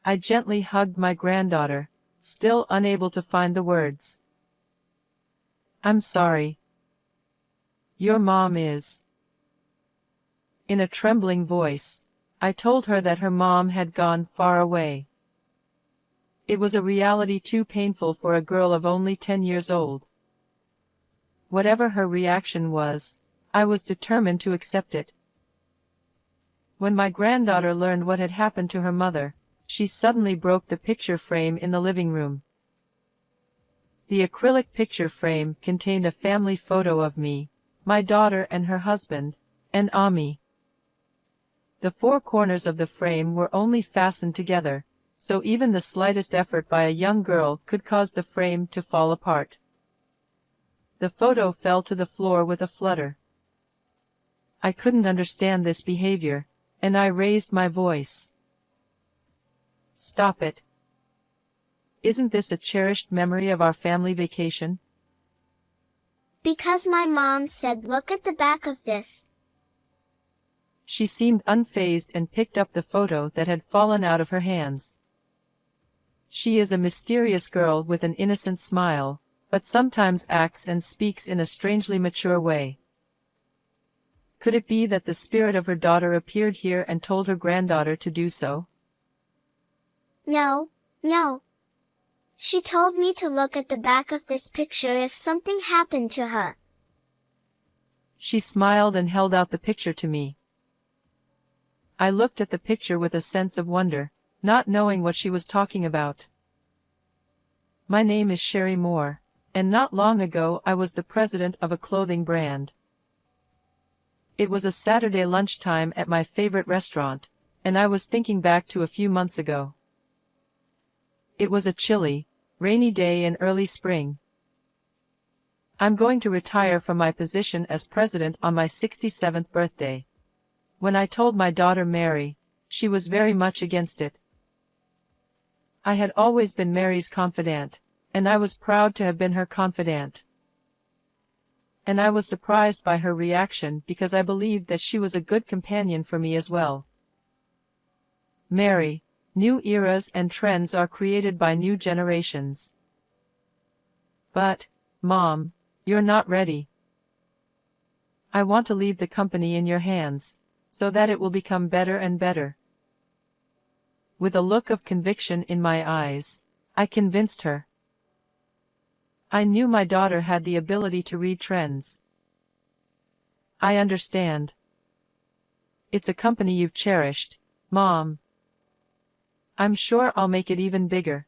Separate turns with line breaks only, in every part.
I gently hugged my granddaughter, still unable to find the words. I'm sorry. Your mom is. In a trembling voice, I told her that her mom had gone far away. It was a reality too painful for a girl of only 10 years old. Whatever her reaction was, I was determined to accept it. When my granddaughter learned what had happened to her mother, she suddenly broke the picture frame in the living room. The acrylic picture frame contained a family photo of me, my daughter and her husband, and Ami. The four corners of the frame were only fastened together, so even the slightest effort by a young girl could cause the frame to fall apart. The photo fell to the floor with a flutter. I couldn't understand this behavior, and I raised my voice. Stop it. Isn't this a cherished memory of our family vacation?
Because my mom said look at the back of this.
She seemed unfazed and picked up the photo that had fallen out of her hands. She is a mysterious girl with an innocent smile, but sometimes acts and speaks in a strangely mature way. Could it be that the spirit of her daughter appeared here and told her granddaughter to do so?
No, no. She told me to look at the back of this picture if something happened to her.
She smiled and held out the picture to me. I looked at the picture with a sense of wonder, not knowing what she was talking about. My name is Sherry Moore, and not long ago I was the president of a clothing brand. It was a Saturday lunchtime at my favorite restaurant, and I was thinking back to a few months ago. It was a chilly, rainy day in early spring. I'm going to retire from my position as president on my 67th birthday. When I told my daughter Mary, she was very much against it. I had always been Mary's confidant, and I was proud to have been her confidant. And I was surprised by her reaction because I believed that she was a good companion for me as well. Mary, new eras and trends are created by new generations. But, Mom, you're not ready. I want to leave the company in your hands, so that it will become better and better. With a look of conviction in my eyes, I convinced her. I knew my daughter had the ability to read trends. I understand. It's a company you've cherished, Mom. I'm sure I'll make it even bigger.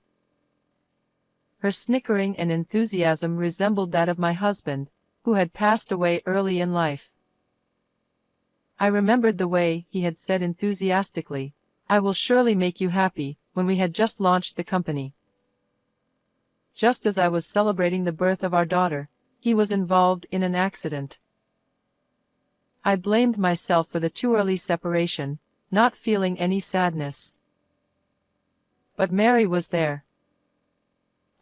Her snickering and enthusiasm resembled that of my husband, who had passed away early in life. I remembered the way he had said enthusiastically, "I will surely make you happy," when we had just launched the company. Just as I was celebrating the birth of our daughter, he was involved in an accident. I blamed myself for the too early separation, not feeling any sadness. But Mary was there.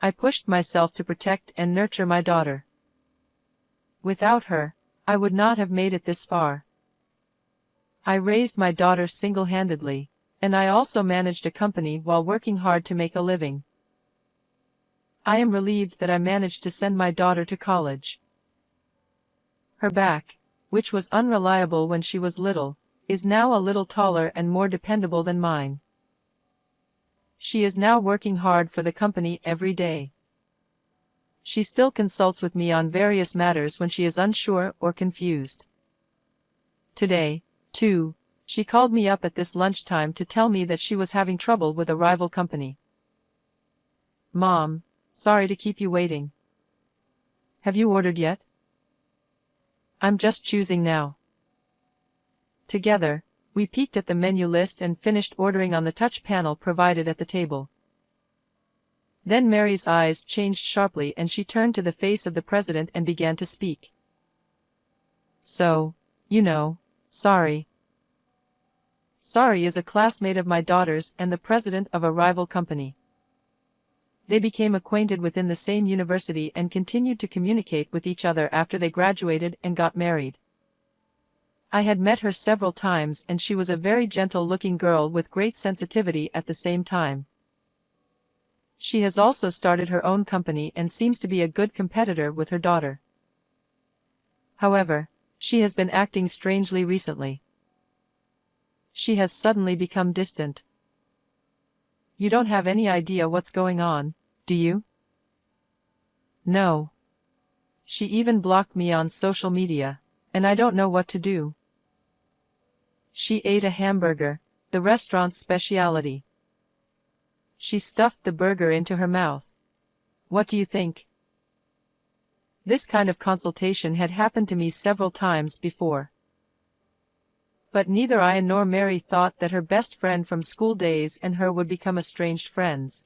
I pushed myself to protect and nurture my daughter. Without her, I would not have made it this far. I raised my daughter single-handedly, and I also managed a company while working hard to make a living. I am relieved that I managed to send my daughter to college. Her back, which was unreliable when she was little, is now a little taller and more dependable than mine. She is now working hard for the company every day. She still consults with me on various matters when she is unsure or confused. Today, too, she called me up at this lunchtime to tell me that she was having trouble with a rival company. "Mom, sorry to keep you waiting. Have you ordered yet?" "I'm just choosing now." Together, we peeked at the menu list and finished ordering on the touch panel provided at the table. Then Mary's eyes changed sharply and she turned to the face of the president and began to speak. "So, you know, Sari. Sari is a classmate of my daughter's and the president of a rival company. They became acquainted within the same university and continued to communicate with each other after they graduated and got married. I had met her several times and she was a very gentle-looking girl with great sensitivity at the same time. She has also started her own company and seems to be a good competitor with her daughter. However, she has been acting strangely recently. She has suddenly become distant. You don't have any idea what's going on, do you? No. She even blocked me on social media, and I don't know what to do. She ate a hamburger, the restaurant's specialty. She stuffed the burger into her mouth. What do you think? This kind of consultation had happened to me several times before. But neither I nor Mary thought that her best friend from school days and her would become estranged friends.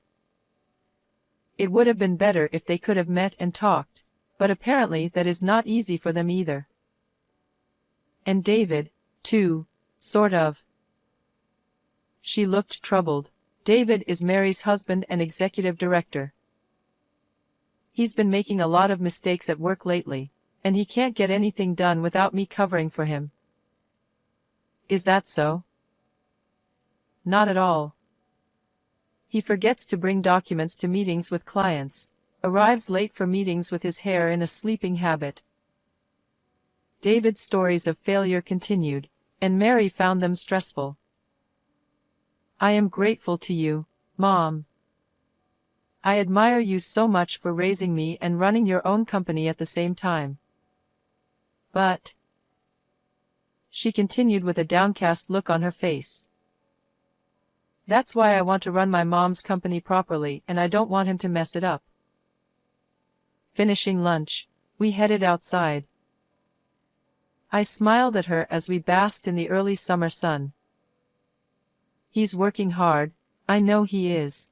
It would have been better if they could have met and talked, but apparently that is not easy for them either. And David, too, sort of. She looked troubled. David is Mary's husband and executive director. He's been making a lot of mistakes at work lately, and he can't get anything done without me covering for him. Is that so? Not at all. He forgets to bring documents to meetings with clients, arrives late for meetings with his hair in a sleeping habit. David's stories of failure continued, and Mary found them stressful. I am grateful to you, Mom. I admire you so much for raising me and running your own company at the same time. But, she continued with a downcast look on her face, that's why I want to run my mom's company properly and I don't want him to mess it up. Finishing lunch, we headed outside. I smiled at her as we basked in the early summer sun. He's working hard, I know he is.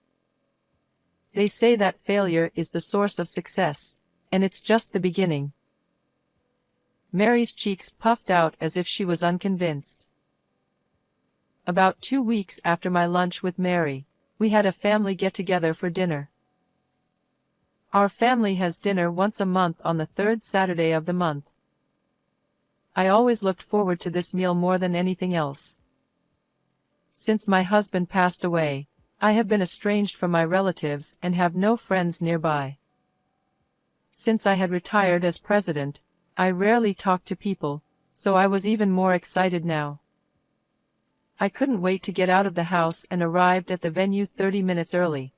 They say that failure is the source of success, and it's just the beginning. Mary's cheeks puffed out as if she was unconvinced. About 2 weeks after my lunch with Mary, we had a family get-together for dinner. Our family has dinner once a month on the third Saturday of the month. I always looked forward to this meal more than anything else. Since my husband passed away, I have been estranged from my relatives and have no friends nearby. Since I had retired as president, I rarely talked to people, so I was even more excited now. I couldn't wait to get out of the house and arrived at the venue 30 minutes early.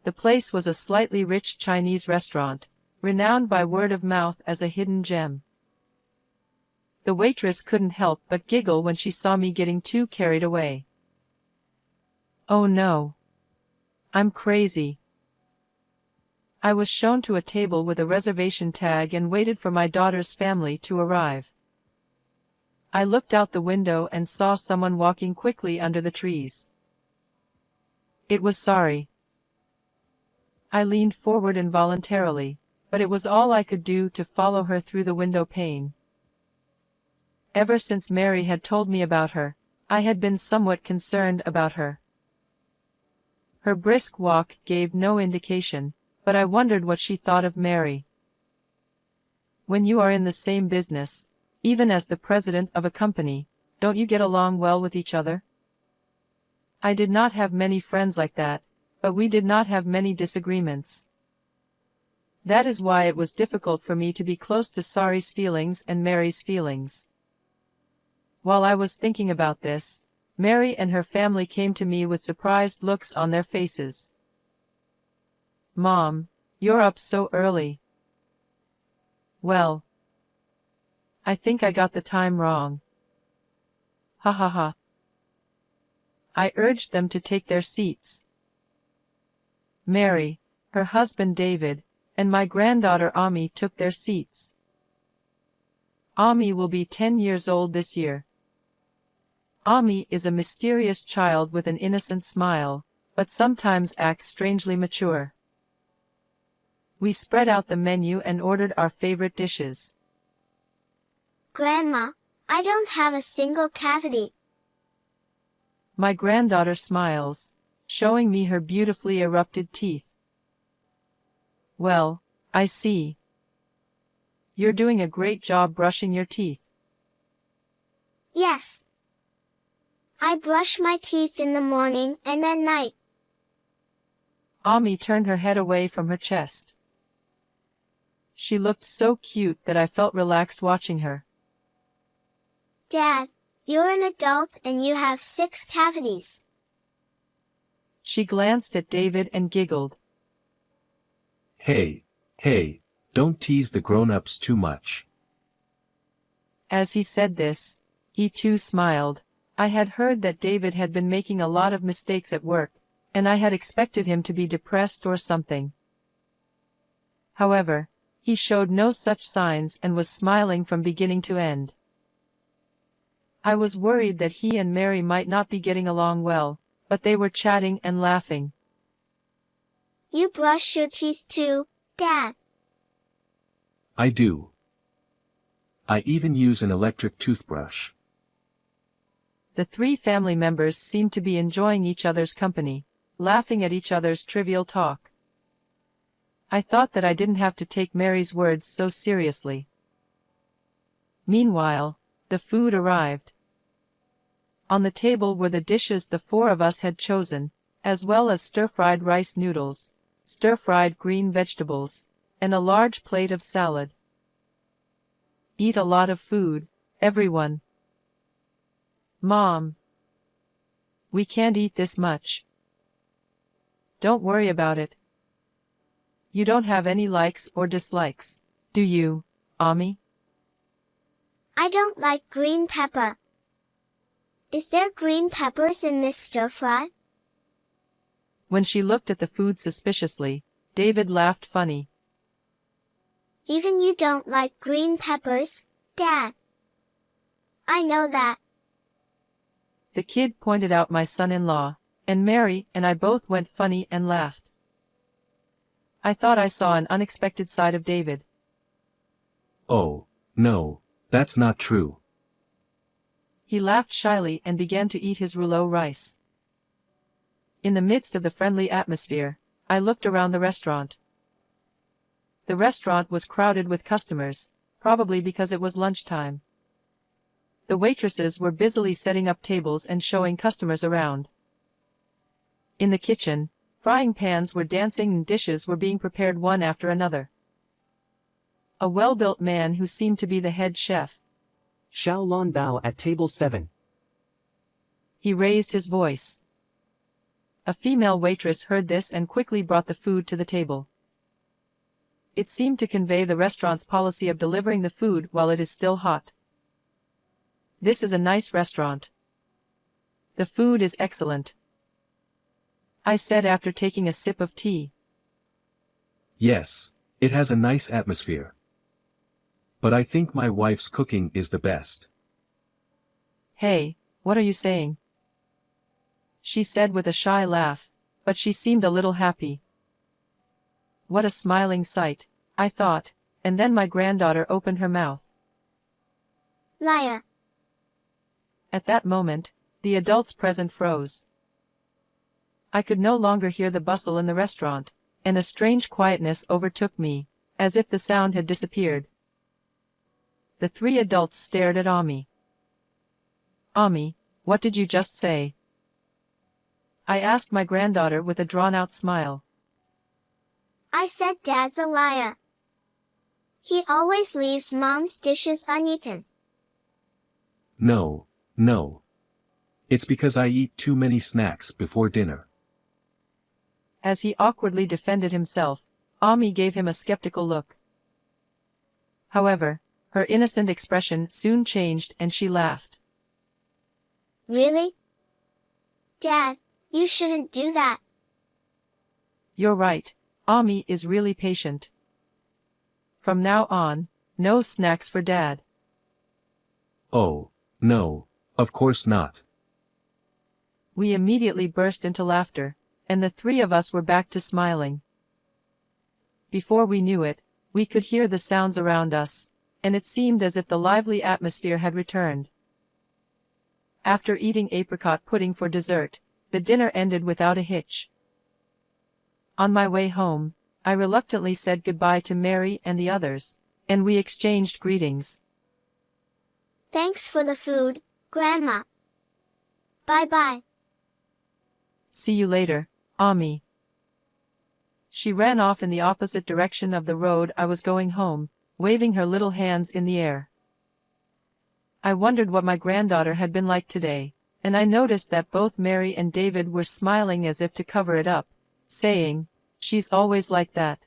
The place was a slightly rich Chinese restaurant, renowned by word of mouth as a hidden gem. The waitress couldn't help but giggle when she saw me getting too carried away. Oh no. I'm crazy. I was shown to a table with a reservation tag and waited for my daughter's family to arrive. I looked out the window and saw someone walking quickly under the trees. It was Sari. I leaned forward involuntarily, but it was all I could do to follow her through the window pane. Ever since Mary had told me about her, I had been somewhat concerned about her. Her brisk walk gave no indication, but I wondered what she thought of Mary. When you are in the same business, even as the president of a company, don't you get along well with each other? I did not have many friends like that, but we did not have many disagreements. That is why it was difficult for me to be close to Sari's feelings and Mary's feelings. While I was thinking about this, Mary and her family came to me with surprised looks on their faces. Mom, you're up so early. Well, I think I got the time wrong. Ha ha ha. I urged them to take their seats. Mary, her husband David, and my granddaughter Ami took their seats. Ami will be 10 years old this year. Ami is a mysterious child with an innocent smile, but sometimes acts strangely mature. We spread out the menu and ordered our favorite dishes.
Grandma, I don't have a single cavity.
My granddaughter smiles, showing me her beautifully erupted teeth. Well, I see. You're doing a great job brushing your teeth.
Yes. I brush my teeth in the morning and at night.
Ami turned her head away from her chest. She looked so cute that I felt relaxed watching her.
Dad, you're an adult and you have 6 cavities.
She glanced at David and giggled.
Hey, don't tease the grown-ups too much.
As he said this, he too smiled. I had heard that David had been making a lot of mistakes at work, and I had expected him to be depressed or something. However, he showed no such signs and was smiling from beginning to end. I was worried that he and Mary might not be getting along well, but they were chatting and laughing.
You brush your teeth too, Dad.
I do. I even use an electric toothbrush.
The 3 family members seemed to be enjoying each other's company, laughing at each other's trivial talk. I thought that I didn't have to take Mary's words so seriously. Meanwhile, the food arrived. On the table were the dishes the 4 of us had chosen, as well as stir-fried rice noodles, stir-fried green vegetables, and a large plate of salad. Eat a lot of food, everyone. Mom. We can't eat this much. Don't worry about it. You don't have any likes or dislikes, do you, Ami?
I don't like green pepper. Is there green peppers in this stir-fry?
When she looked at the food suspiciously, David laughed funny.
Even you don't like green peppers, Dad. I know that.
The kid pointed out my son-in-law, and Mary and I both went funny and laughed. I thought I saw an unexpected side of David.
Oh, no, that's not true.
He laughed shyly and began to eat his rouleau rice. In the midst of the friendly atmosphere, I looked around the restaurant. The restaurant was crowded with customers, probably because it was lunchtime. The waitresses were busily setting up tables and showing customers around. In the kitchen, frying pans were dancing and dishes were being prepared one after another. A well-built man who seemed to be the head chef.
Xiaolon Bao at table 7.
He raised his voice. A female waitress heard this and quickly brought the food to the table. It seemed to convey the restaurant's policy of delivering the food while it is still hot. This is a nice restaurant. The food is excellent, I said after taking a sip of tea.
Yes, it has a nice atmosphere. But I think my wife's cooking is the best.
Hey, what are you saying? She said with a shy laugh, but she seemed a little happy. What a smiling sight, I thought, and then my granddaughter opened her mouth.
Liar.
At that moment, the adults present froze. I could no longer hear the bustle in the restaurant, and a strange quietness overtook me, as if the sound had disappeared. The 3 adults stared at Ami. Ami, what did you just say? I asked my granddaughter with a drawn-out smile.
I said Dad's a liar. He always leaves Mom's dishes uneaten.
No. It's because I eat too many snacks before dinner.
As he awkwardly defended himself, Ami gave him a skeptical look. However, her innocent expression soon changed and she laughed.
Really? Dad, you shouldn't do that.
You're right, Ami is really patient. From now on, no snacks for Dad.
Oh, no, of course not.
We immediately burst into laughter, and the 3 of us were back to smiling. Before we knew it, we could hear the sounds around us, and it seemed as if the lively atmosphere had returned. After eating apricot pudding for dessert, the dinner ended without a hitch. On my way home, I reluctantly said goodbye to Mary and the others, and we exchanged greetings.
Thanks for the food, Grandma. Bye-bye.
See you later, Ami. She ran off in the opposite direction of the road I was going home, waving her little hands in the air. I wondered what my granddaughter had been like today, and I noticed that both Mary and David were smiling as if to cover it up, saying, "She's always like that."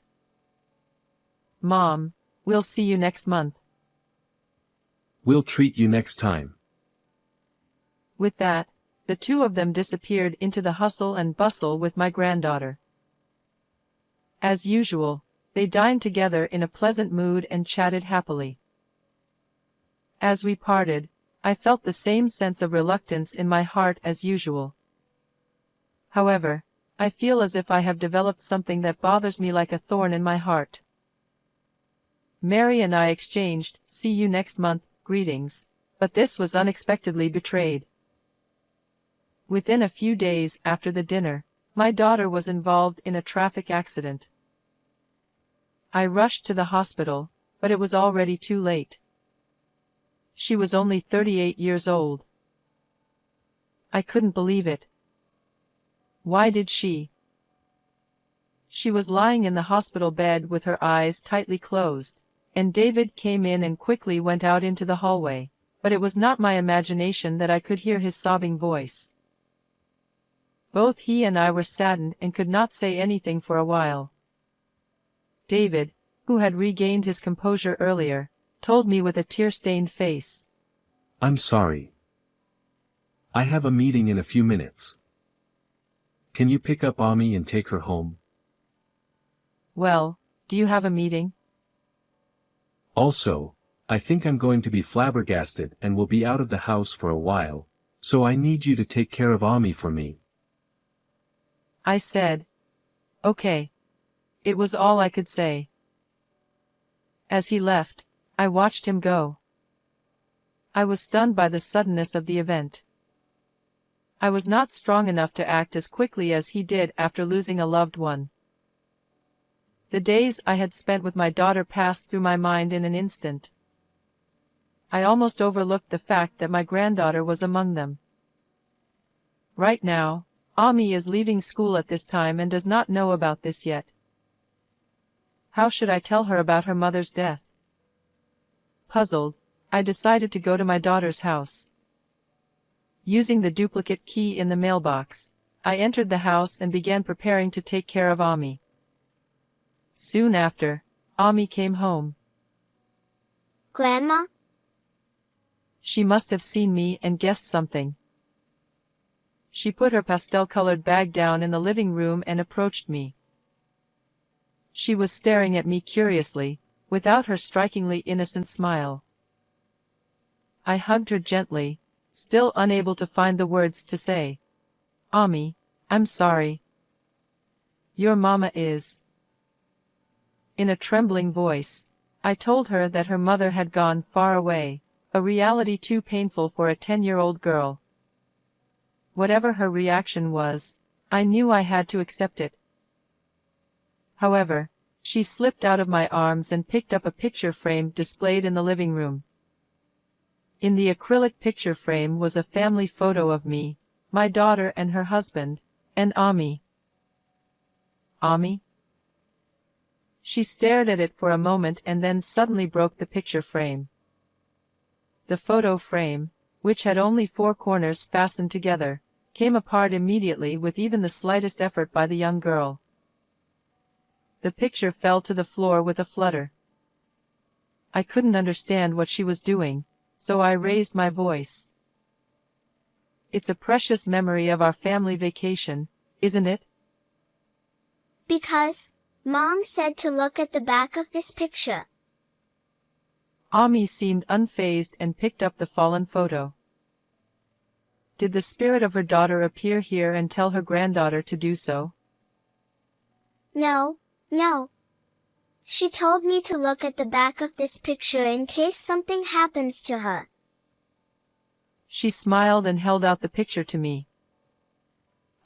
Mom, we'll see you next month.
We'll treat you next time.
With that, the two of them disappeared into the hustle and bustle with my granddaughter. As usual, they dined together in a pleasant mood and chatted happily. As we parted, I felt the same sense of reluctance in my heart as usual. However, I feel as if I have developed something that bothers me like a thorn in my heart. Mary and I exchanged "see you next month" greetings, but this was unexpectedly betrayed. Within a few days after the dinner, my daughter was involved in a traffic accident. I rushed to the hospital, but it was already too late. She was only 38 years old. I couldn't believe it. Why did she? She was lying in the hospital bed with her eyes tightly closed, and David came in and quickly went out into the hallway, but it was not my imagination that I could hear his sobbing voice. Both he and I were saddened and could not say anything for a while. David, who had regained his composure earlier, told me with a tear-stained face,
I'm sorry. I have a meeting in a few minutes. Can you pick up Ami and take her home?
"Well, do you have a meeting?"
Also, I think I'm going to be flabbergasted and will be out of the house for a while, so I need you to take care of Ami for me.
I said, "Okay." It was all I could say. As he left, I watched him go. I was stunned by the suddenness of the event. I was not strong enough to act as quickly as he did after losing a loved one. The days I had spent with my daughter passed through my mind in an instant. I almost overlooked the fact that my granddaughter was among them. Right now, Ami is leaving school at this time and does not know about this yet. How should I tell her about her mother's death? Puzzled, I decided to go to my daughter's house. Using the duplicate key in the mailbox, I entered the house and began preparing to take care of Ami. Soon after, Ami came home.
Grandma?
She must have seen me and guessed something. She put her pastel-colored bag down in the living room and approached me. She was staring at me curiously, without her strikingly innocent smile. I hugged her gently, still unable to find the words to say. "Ami, I'm sorry. Your mama is." In a trembling voice, I told her that her mother had gone far away, a reality too painful for a 10-year-old girl. Whatever her reaction was, I knew I had to accept it. However, she slipped out of my arms and picked up a picture frame displayed in the living room. In the acrylic picture frame was a family photo of me, my daughter and her husband, and Ami. Ami? She stared at it for a moment and then suddenly broke the picture frame. The photo frame, which had only 4 corners fastened together, came apart immediately with even the slightest effort by the young girl. The picture fell to the floor with a flutter. I couldn't understand what she was doing, so I raised my voice. "It's a precious memory of our family vacation, isn't it?"
Because Mom said to look at the back of this picture.
Ami seemed unfazed and picked up the fallen photo. Did the spirit of her daughter appear here and tell her granddaughter to do so?
No. She told me to look at the back of this picture in case something happens to her.
She smiled and held out the picture to me.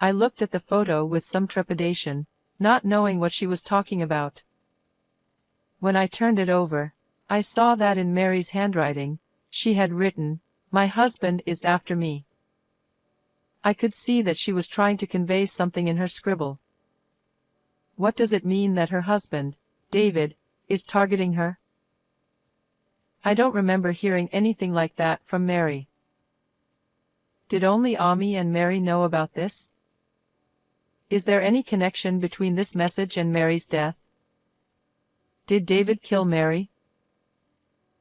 I looked at the photo with some trepidation, not knowing what she was talking about. When I turned it over, I saw that in Mary's handwriting, she had written, My husband is after me. I could see that she was trying to convey something in her scribble. What does it mean that her husband, David, is targeting her? I don't remember hearing anything like that from Mary. Did only Ami and Mary know about this? Is there any connection between this message and Mary's death? Did David kill Mary?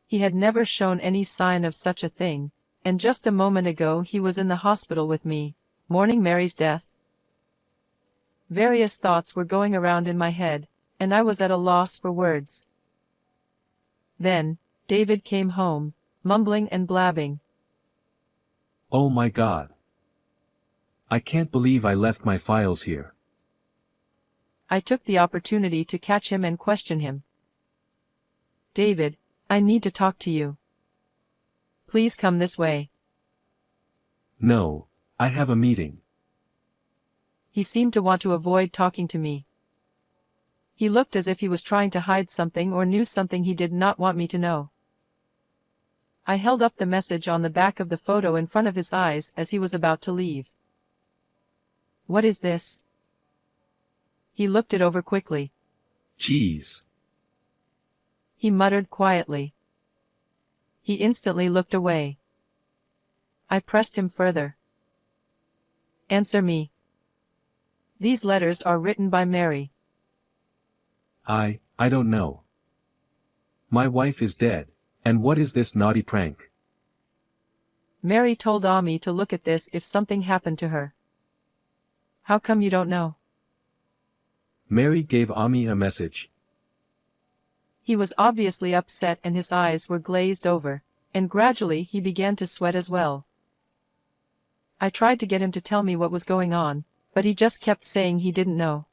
He had never shown any sign of such a thing, and just a moment ago he was in the hospital with me, mourning Mary's death. Various thoughts were going around in my head, and I was at a loss for words. Then, David came home, mumbling and blabbing.
Oh my God. I can't believe I left my files here.
I took the opportunity to catch him and question him. David, I need to talk to you. Please come this way.
No, I have a meeting.
He seemed to want to avoid talking to me. He looked as if he was trying to hide something or knew something he did not want me to know. I held up the message on the back of the photo in front of his eyes as he was about to leave. What is this? He looked it over quickly.
Jeez.
He muttered quietly. He instantly looked away. I pressed him further. Answer me. These letters are written by Mary.
I don't know. My wife is dead, and what is this naughty prank?
Mary told Ami to look at this if something happened to her. How come you don't know?
Mary gave Ami a message.
He was obviously upset and his eyes were glazed over, and gradually he began to sweat as well. I tried to get him to tell me what was going on, but he just kept saying he didn't know.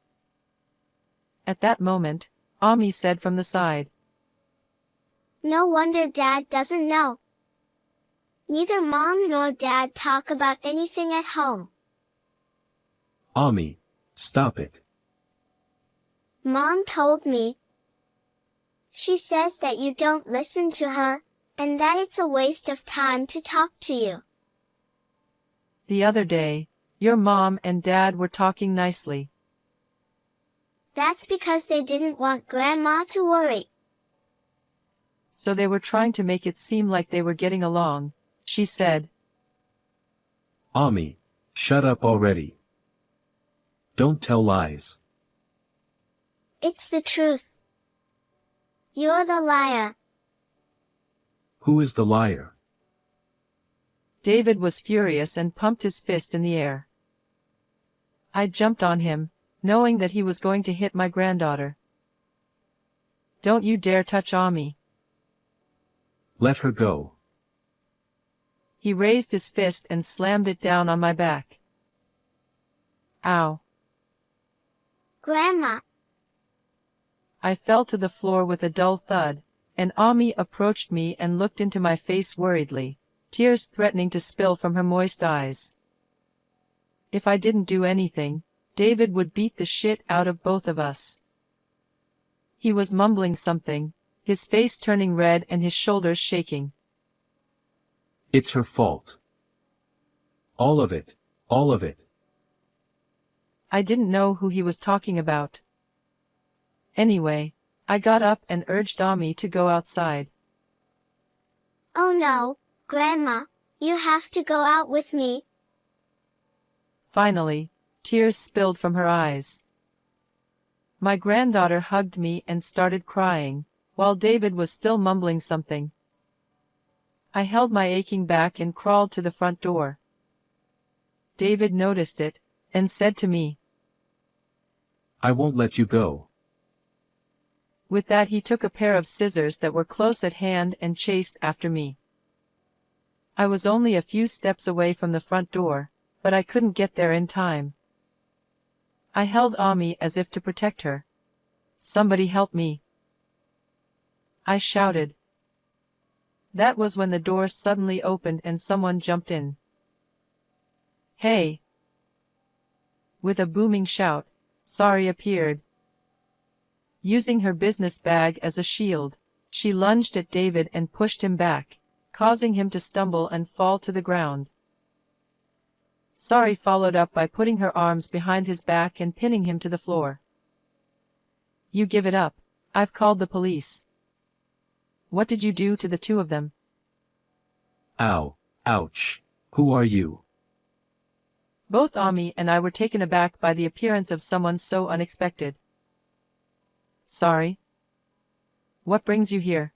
At that moment, Ami said from the side.
No wonder Dad doesn't know. Neither Mom nor Dad talk about anything at home.
Ami, stop it.
Mom told me. She says that you don't listen to her, and that it's a waste of time to talk to you.
The other day, your mom and dad were talking nicely.
That's because they didn't want Grandma to worry.
So they were trying to make it seem like they were getting along, she said.
Ami, shut up already. Don't tell lies.
It's the truth. You're the liar.
Who is the liar?
David was furious and pumped his fist in the air. I jumped on him, knowing that he was going to hit my granddaughter. Don't you dare touch Ami.
Let her go.
He raised his fist and slammed it down on my back. Ow.
Grandma.
I fell to the floor with a dull thud, and Ami approached me and looked into my face worriedly, tears threatening to spill from her moist eyes. If I didn't do anything, David would beat the shit out of both of us. He was mumbling something, his face turning red and his shoulders shaking.
It's her fault. All of it, all of it.
I didn't know who he was talking about. Anyway, I got up and urged Ami to go outside.
Oh no, Grandma, you have to go out with me.
Finally, tears spilled from her eyes. My granddaughter hugged me and started crying, while David was still mumbling something. I held my aching back and crawled to the front door. David noticed it, and said to me,
I won't let you go.
With that he took a pair of scissors that were close at hand and chased after me. I was only a few steps away from the front door, but I couldn't get there in time. I held Ami as if to protect her. Somebody help me. I shouted. That was when the door suddenly opened and someone jumped in. Hey! With a booming shout, Sari appeared. Using her business bag as a shield, she lunged at David and pushed him back, causing him to stumble and fall to the ground. Sari followed up by putting her arms behind his back and pinning him to the floor. You give it up. I've called the police. What did you do to the two of them?
Ow, ouch. Who are you?
Both Ami and I were taken aback by the appearance of someone so unexpected. Sorry. What brings you here?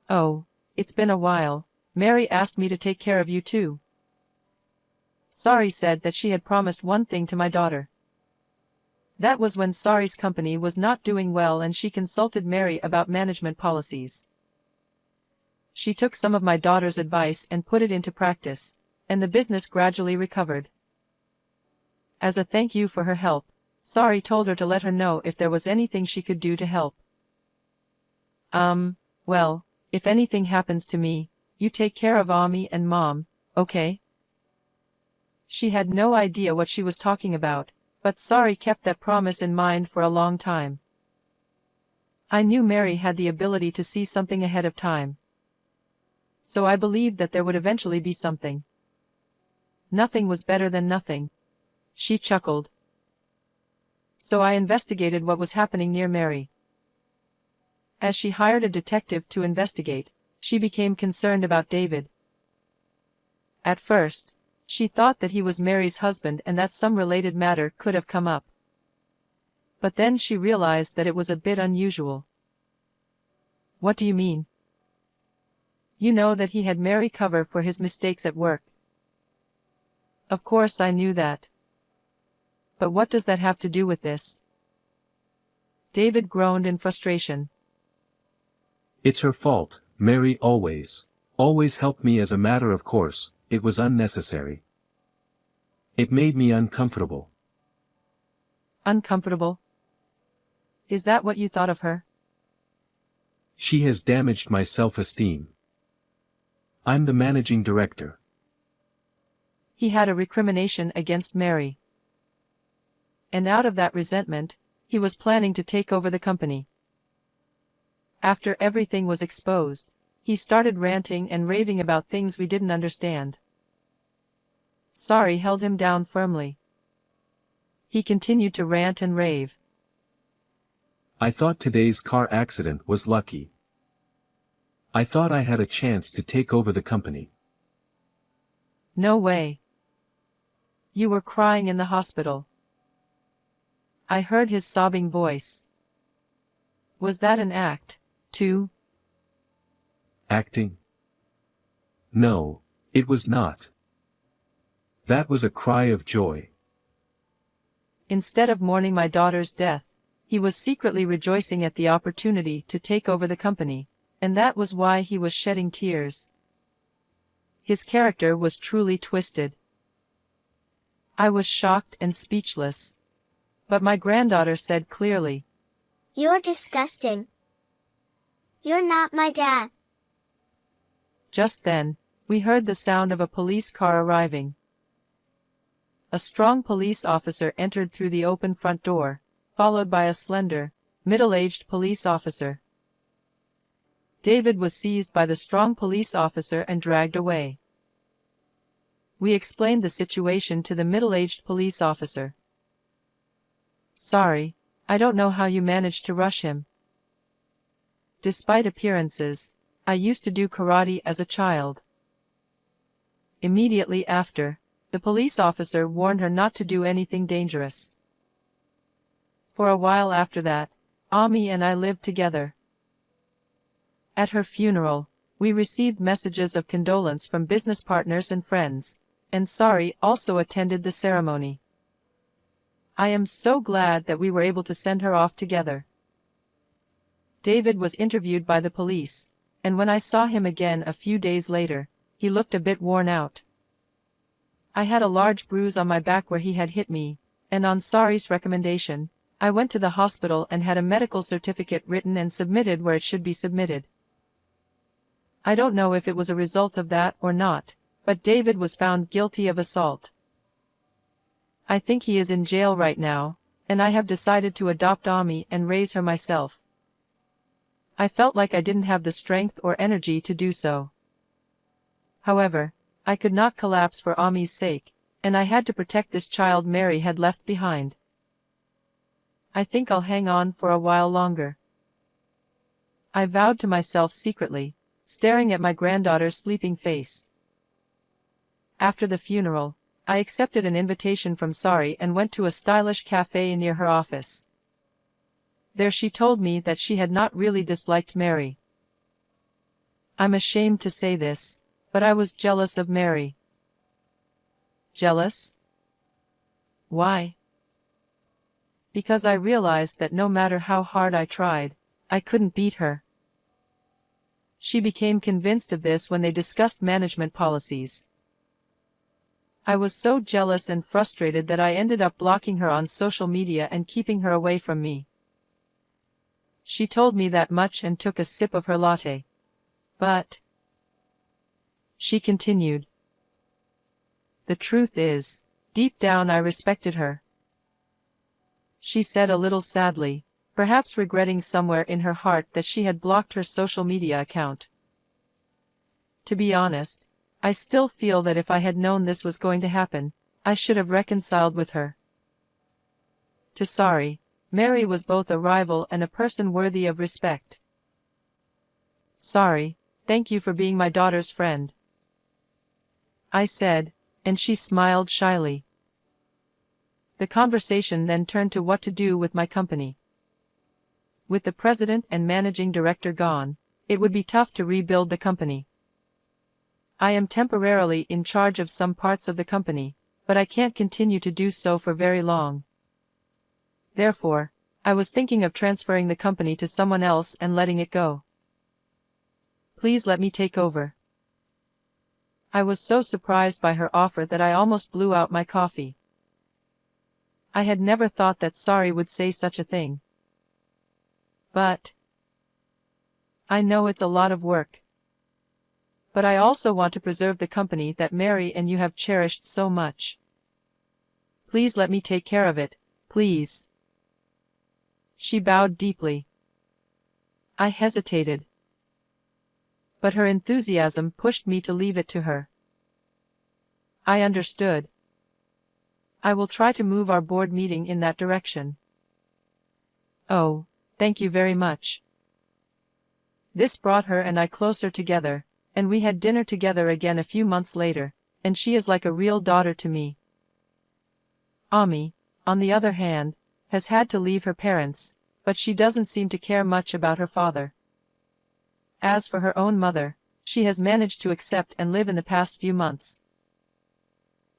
Oh, it's been a while. Mary asked me to take care of you too. Sari said that she had promised one thing to my daughter. That was when Sari's company was not doing well and she consulted Mary about management policies. She took some of my daughter's advice and put it into practice, and the business gradually recovered. As a thank you for her help, Sari told her to let her know if there was anything she could do to help. Well, if anything happens to me, you take care of Ami and Mom, okay? She had no idea what she was talking about, but Sari kept that promise in mind for a long time. I knew Mary had the ability to see something ahead of time. So I believed that there would eventually be something. Nothing was better than nothing. She chuckled. So I investigated what was happening near Mary. As she hired a detective to investigate, she became concerned about David. At first, she thought that he was Mary's husband and that some related matter could have come up. But then she realized that it was a bit unusual. What do you mean? You know that he had Mary cover for his mistakes at work. Of course I knew that. But what does that have to do with this? David groaned in frustration.
It's her fault. Mary always helped me as a matter of course. It was unnecessary. It made me uncomfortable.
Uncomfortable? Is that what you thought of her?
She has damaged my self-esteem. I'm the managing director.
He had a recrimination against Mary. And out of that resentment, he was planning to take over the company. After everything was exposed, he started ranting and raving about things we didn't understand. Sari held him down firmly. He continued to rant and rave.
I thought today's car accident was lucky. I thought I had a chance to take over the company.
No way. You were crying in the hospital. I heard his sobbing voice. Was that an act, too?
Acting? No, it was not. That was a cry of joy.
Instead of mourning my daughter's death, he was secretly rejoicing at the opportunity to take over the company, and that was why he was shedding tears. His character was truly twisted. I was shocked and speechless. But my granddaughter said clearly,
You're disgusting. You're not my dad.
Just then, we heard the sound of a police car arriving. A strong police officer entered through the open front door, followed by a slender, middle-aged police officer. David was seized by the strong police officer and dragged away. We explained the situation to the middle-aged police officer. Sorry, I don't know how you managed to rush him. Despite appearances, I used to do karate as a child. Immediately after, the police officer warned her not to do anything dangerous. For a while after that, Ami and I lived together. At her funeral, we received messages of condolence from business partners and friends, and Sari also attended the ceremony. I am so glad that we were able to send her off together. David was interviewed by the police, and when I saw him again a few days later, he looked a bit worn out. I had a large bruise on my back where he had hit me, and on Sari's recommendation, I went to the hospital and had a medical certificate written and submitted where it should be submitted. I don't know if it was a result of that or not, but David was found guilty of assault. I think he is in jail right now, and I have decided to adopt Ami and raise her myself. I felt like I didn't have the strength or energy to do so. However, I could not collapse for Ami's sake, and I had to protect this child Mary had left behind. I think I'll hang on for a while longer, I vowed to myself secretly, staring at my granddaughter's sleeping face. After the funeral, I accepted an invitation from Sari and went to a stylish cafe near her office. There she told me that she had not really disliked Mary. I'm ashamed to say this, but I was jealous of Mary. Jealous? Why? Because I realized that no matter how hard I tried, I couldn't beat her. She became convinced of this when they discussed management policies. I was so jealous and frustrated that I ended up blocking her on social media and keeping her away from me. She told me that much and took a sip of her latte. But, she continued, the truth is, deep down I respected her. She said a little sadly, perhaps regretting somewhere in her heart that she had blocked her social media account. To be honest, I still feel that if I had known this was going to happen, I should have reconciled with her. To Sari, Mary was both a rival and a person worthy of respect. Sari, thank you for being my daughter's friend, I said, and she smiled shyly. The conversation then turned to what to do with my company. With the president and managing director gone, it would be tough to rebuild the company. I am temporarily in charge of some parts of the company, but I can't continue to do so for very long. Therefore, I was thinking of transferring the company to someone else and letting it go. Please let me take over. I was so surprised by her offer that I almost blew out my coffee. I had never thought that Sari would say such a thing. But I know it's a lot of work. But I also want to preserve the company that Mary and you have cherished so much. Please let me take care of it, please. She bowed deeply. I hesitated. But her enthusiasm pushed me to leave it to her. I understood. I will try to move our board meeting in that direction. Oh, thank you very much. This brought her and I closer together, and we had dinner together again a few months later, and she is like a real daughter to me. Ami, on the other hand, has had to leave her parents, but she doesn't seem to care much about her father. As for her own mother, she has managed to accept and live in the past few months.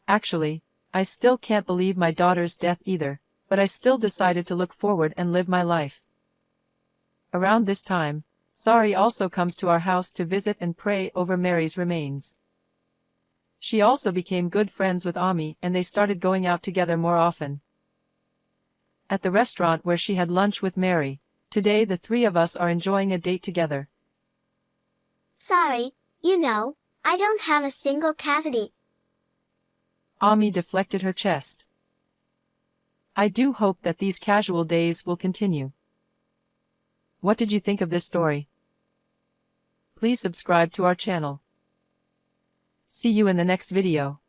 Actually, I still can't believe my daughter's death either, but I still decided to look forward and live my life. Around this time, Sari also comes to our house to visit and pray over Mary's remains. She also became good friends with Ami and they started going out together more often. At the restaurant where she had lunch with Mary, today the three of us are enjoying a date together.
Sorry, I don't have a single cavity.
Ami deflected her chest. I do hope that these casual days will continue. What did you think of this story? Please subscribe to our channel. See you in the next video.